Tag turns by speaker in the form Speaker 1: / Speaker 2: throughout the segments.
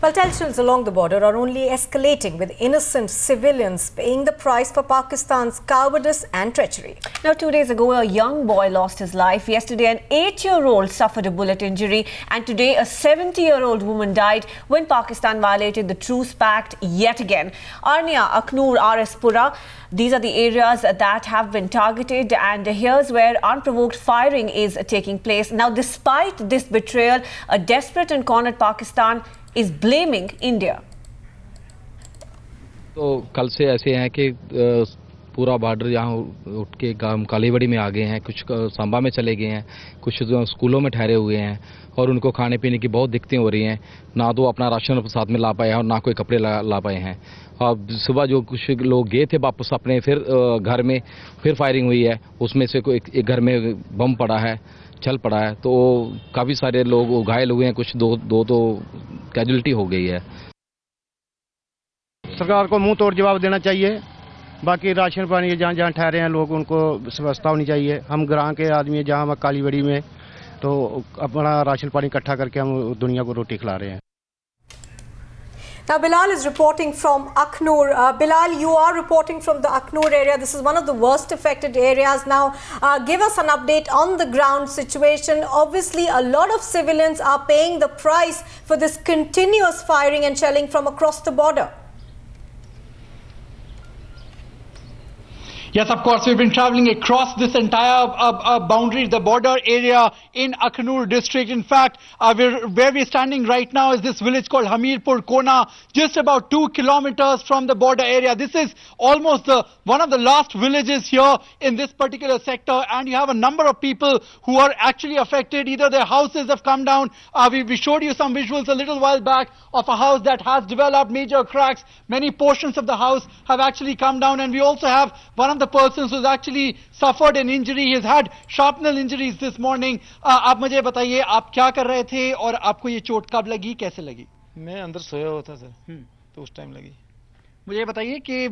Speaker 1: Well, tensions along the border are only escalating, with innocent civilians paying the price for Pakistan's cowardice and treachery.
Speaker 2: Now, 2 days ago, a young boy lost his life. Yesterday, an 8-year-old suffered a bullet injury. And today, a 70-year-old woman died when Pakistan violated the Truce Pact yet again. Arnia, Aknoor, RS Pura, these are the areas that have been targeted. And here's where unprovoked firing is taking place. Now, despite this betrayal, a desperate and cornered Pakistan is blaming India.
Speaker 3: तो कल से ऐसे हैं कि पूरा border यहाँ उठ के गांव कालीबड़ी में आ गए हैं, कुछ सांबा में चले गए हैं, कुछ स्कूलों में ठहरे हुए हैं और उनको खाने पीने की बहुत दिक्कतें हो रही हैं। ना तो अपना राशन साथ में ला पाए हैं और ना कोई कपड़े ला पाए हैं। अब सुबह जो कुछ लोग गए थे वापस अपने फिर घर में फिर फायरिंग हुई है, उसमें से कोई एक घर में बम पड़ा है, चल पड़ा है, तो काफ़ी सारे लोग घायल हुए हैं, कुछ दो तो कैजुअलिटी हो गई है।
Speaker 4: सरकार को मुंह तोड़ जवाब देना चाहिए। बाकी राशन पानी जहाँ जहाँ ठहरे हैं लोग, उनको व्यवस्था होनी चाहिए। हम ग्राम के आदमी हैं, जहाँ हम कालीबड़ी में, तो अपना राशन पानी इकट्ठा करके हम दुनिया को रोटी खिला रहे हैं।
Speaker 1: Now, Bilal is reporting from Aknoor. Bilal, you are reporting from the Aknoor area. This is one of the worst affected areas. Now, give us an update on the ground situation. Obviously, a lot of civilians are paying the price for this continuous firing and shelling from across the border.
Speaker 5: Yes, of course, we've been traveling across this entire boundary, the border area in Aknoor district. In fact, where we're standing right now is this village called Hamirpur Kona, just about 2 kilometers from the border area. This is almost one of the last villages here in this particular sector, and you have a number of people who are actually affected. Either their houses have come down. We showed you some visuals a little while back of a house that has developed major cracks. Many portions of the house have actually come down, and we also have one of the persons who's actually suffered an injury. He's had shrapnel injuries this morning. आप मुझे बताइए, आप क्या कर रहे थे और आपको ये चोट कब लगी, कैसे लगी?
Speaker 6: मैं अंदर सोया हुआ था सर, तो उस टाइम लगी।
Speaker 5: मुझे बताइए कि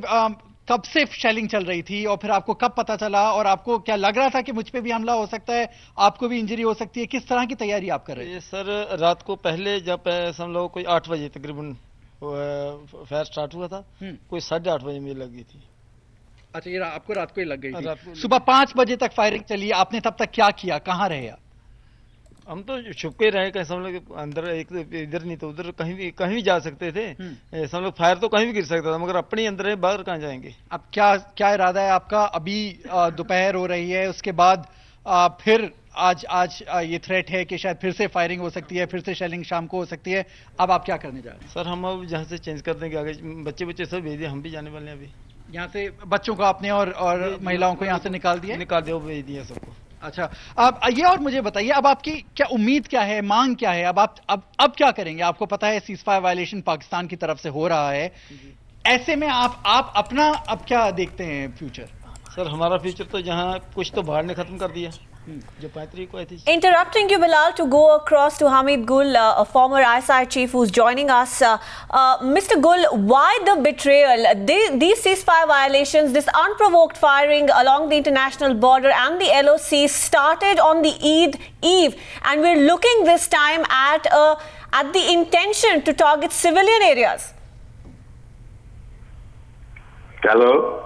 Speaker 5: कब से शेलिंग चल रही थी और फिर आपको कब पता चला, और आपको क्या लग रहा था कि मुझ पे भी हमला हो सकता है, आपको भी इंजरी हो सकती है? किस तरह की तैयारी आप कर रहे थे?
Speaker 6: सर, रात को पहले जब हम लोग कोई 8 बजे तकरीबन फायर स्टार्ट हुआ था, कोई 8:30 बजे मुझे लगी थी।
Speaker 5: अच्छा, ये आपको रात को ही लग गई थी? सुबह 5 बजे तक फायरिंग चली, आपने तब तक क्या किया, कहाँ रहे आप?
Speaker 6: हम तो छुप के रहे, कहीं हम लोग अंदर, एक इधर नहीं तो उधर, कहीं भी जा सकते थे। हम लोग फायर तो कहीं भी गिर सकता था, मगर अपने अंदर है, बाहर कहाँ जाएंगे।
Speaker 5: अब क्या इरादा है आपका? अभी दोपहर हो रही है, उसके बाद फिर आज ये थ्रेट है कि शायद फिर से फायरिंग हो सकती है, फिर से शेलिंग शाम को हो सकती है। अब आप क्या करने जा रहे हैं?
Speaker 6: सर, हम अब जहाँ से चेंज कर देंगे, आगे बच्चे सब भेज दिए, हम भी जाने वाले हैं। अभी
Speaker 5: यहाँ से बच्चों को आपने और महिलाओं को यहाँ से निकाल दिया?
Speaker 6: निकाल दिया, भेज दिया सबको।
Speaker 5: अच्छा, अब ये और मुझे बताइए, अब आपकी क्या उम्मीद, क्या है, मांग क्या है? अब क्या करेंगे? आपको पता है सीज़फायर वायलेशन पाकिस्तान की तरफ से हो रहा है, ऐसे में आप अपना अब क्या देखते हैं फ्यूचर?
Speaker 6: सर, हमारा फ्यूचर तो जहाँ कुछ तो बाहर ने खत्म कर दिया, जो 35 को आई थी।
Speaker 2: Interrupting you, Bilal, to go across to Hamid Gul, a former ISI chief who's joining us. Mr. Gul, why the betrayal? These ceasefire violations, this unprovoked firing along the international border and the LOC started on the Eid Eve, and we're looking this time at the intention to target civilian areas.
Speaker 7: Hello.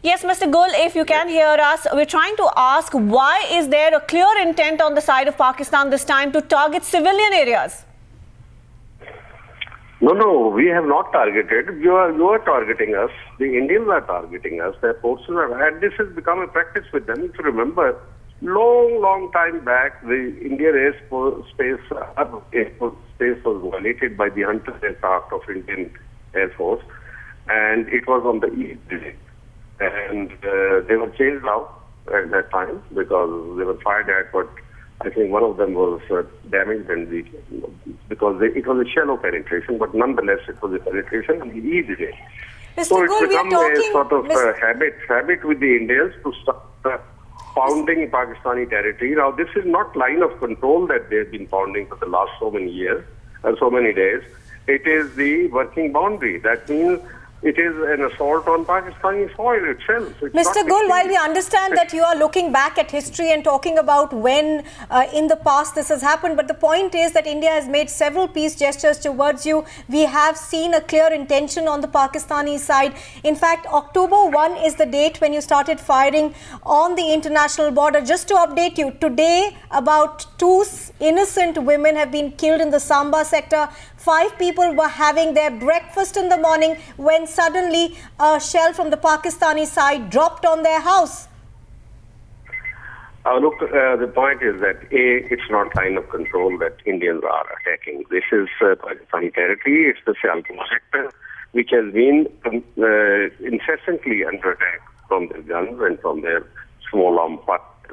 Speaker 2: Yes, Mr. Gul, if you can hear us, we're trying to ask, why is there a clear intent on the side of Pakistan this time to target civilian areas?
Speaker 7: No, we have not targeted. You are targeting us. The Indians are targeting us. Their forces are, and this has become a practice with them. If you remember, long time back, the Indian airspace was violated by the Hunter aircraft of Indian Air Force, and it was on the East day. And they were chased out at that time because they were fired at, but I think one of them was damaged, and because it was a shallow penetration, but nonetheless it was a penetration and easy day. So it's become a sort of habit with the Indians to start pounding Pakistani territory. Now, this is not line of control that they've been pounding for the last so many years and so many days. It is the working boundary. That means it is an assault on Pakistani soil itself. It's
Speaker 1: Mr.
Speaker 7: not
Speaker 1: Gul, while we understand that you are looking back at history and talking about when in the past this has happened, but the point is that India has made several peace gestures towards you. We have seen a clear intention on the Pakistani side. In fact, October 1 is the date when you started firing on the international border. Just to update you, today about 2 innocent women have been killed in the Samba sector. 5 people were having their breakfast in the morning when suddenly a shell from the Pakistani side dropped on their house.
Speaker 7: Look, the point is that it's not line of control that Indians are attacking. This is Pakistani territory. It's the Sialkot sector, which has been incessantly under attack from their guns and from their small arms.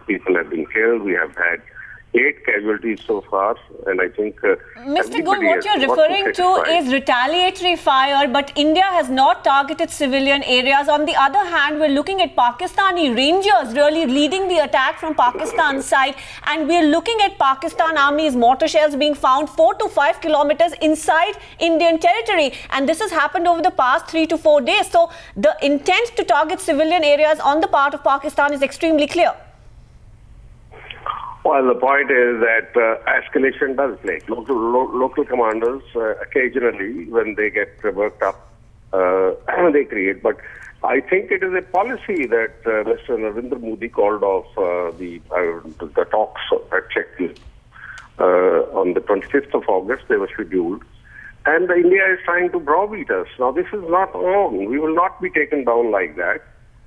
Speaker 7: People have been killed. We have had 8 casualties so far, and I think
Speaker 2: Mr. Gul, what you're referring to is retaliatory fire, but India has not targeted civilian areas. On the other hand, we're looking at Pakistani Rangers really leading the attack from Pakistan's side, and we're looking at Pakistan Army's mortar shells being found 4 to 5 kilometers inside Indian territory, and this has happened over the past 3 to 4 days. So the intent to target civilian areas on the part of Pakistan is extremely clear.
Speaker 7: Well, the point is that escalation does play. Local commanders, occasionally, when they get worked up, they create. But I think it is a policy that Mr. Narendra Modi called off the talks at Czechia on the 25th of August. They were scheduled. And India is trying to browbeat us. Now, this is not wrong. We will not be taken down like that.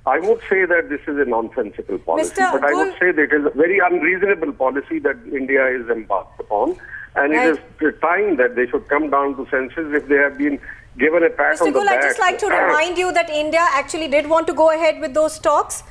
Speaker 7: I would say that this is a nonsensical policy, but I would say that it is a very unreasonable policy that India is embarked upon, and it is time that they should come down to senses if they have been given a pat on the back.
Speaker 1: Mr. Gul, I'd just like to remind you that India actually did want to go ahead with those talks.